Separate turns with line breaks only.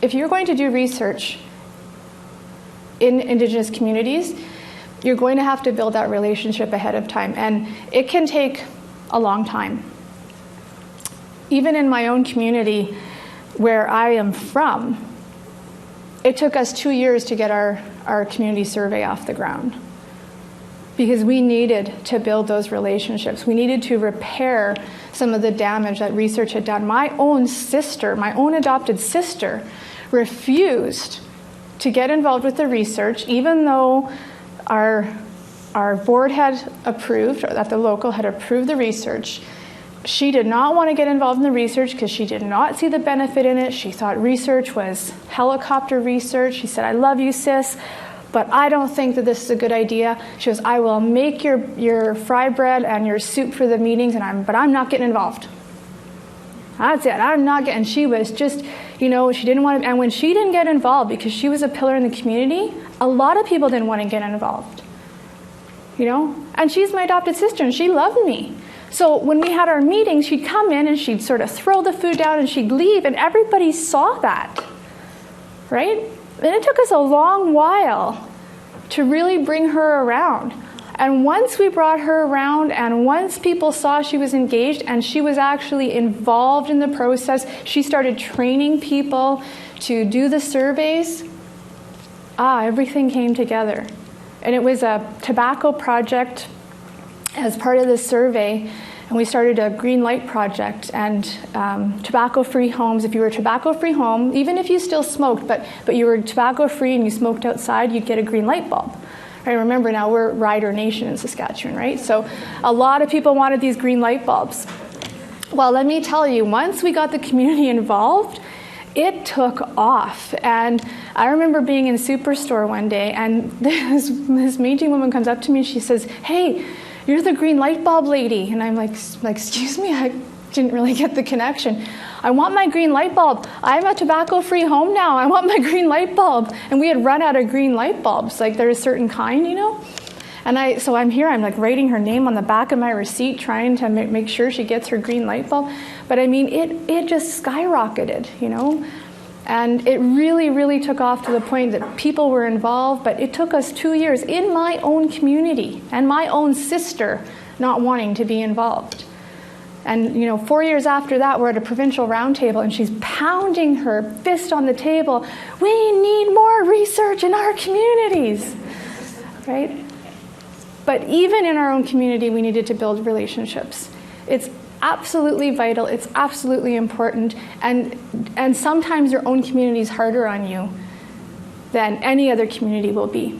if you're going to do research in Indigenous communities, you're going to have to build that relationship ahead of time, and it can take a long time. Even in my own community where I am from, it took us 2 years to get our community survey off the ground, because we needed to build those relationships. We needed to repair some of the damage that research had done. My own sister, my own adopted sister, refused to get involved with the research, even though our board had approved, or that the local had approved the research. She did not want to get involved in the research because she did not see the benefit in it. She thought research was helicopter research. She said, "I love you, sis, but I don't think that this is a good idea." She goes, "I will make your fry bread and your soup for the meetings, but I'm not getting involved. That's it. I'm not getting." And she was just, she didn't want to. And when she didn't get involved because she was a pillar in the community, a lot of people didn't want to get involved. And she's my adopted sister, and she loved me. So when we had our meetings, she'd come in and she'd sort of throw the food down and she'd leave, and everybody saw that, right? And it took us a long while to really bring her around. And once we brought her around, and once people saw she was engaged and she was actually involved in the process, she started training people to do the surveys, everything came together. And it was a tobacco project as part of this survey, and we started a green light project and tobacco-free homes. If you were a tobacco-free home, even if you still smoked, but you were tobacco-free and you smoked outside, you'd get a green light bulb. Right, remember, now we're Rider Nation in Saskatchewan, right? So a lot of people wanted these green light bulbs. Well, let me tell you, once we got the community involved, it took off. And I remember being in Superstore one day, and this Métis woman comes up to me and she says, "Hey, you're the green light bulb lady." And I'm like, "Excuse me, I didn't really get the connection. I want my green light bulb. I'm a tobacco-free home now. I want my green light bulb." And we had run out of green light bulbs. Like, there's a certain kind, And so I'm here, I'm like writing her name on the back of my receipt, trying to make sure she gets her green light bulb. But I mean, it just skyrocketed, And it really, really took off to the point that people were involved. But it took us 2 years in my own community and my own sister not wanting to be involved. And 4 years after that, we're at a provincial roundtable, and she's pounding her fist on the table. "We need more research in our communities," right? But even in our own community, we needed to build relationships. It's absolutely vital. It's absolutely important. And sometimes your own community is harder on you than any other community will be.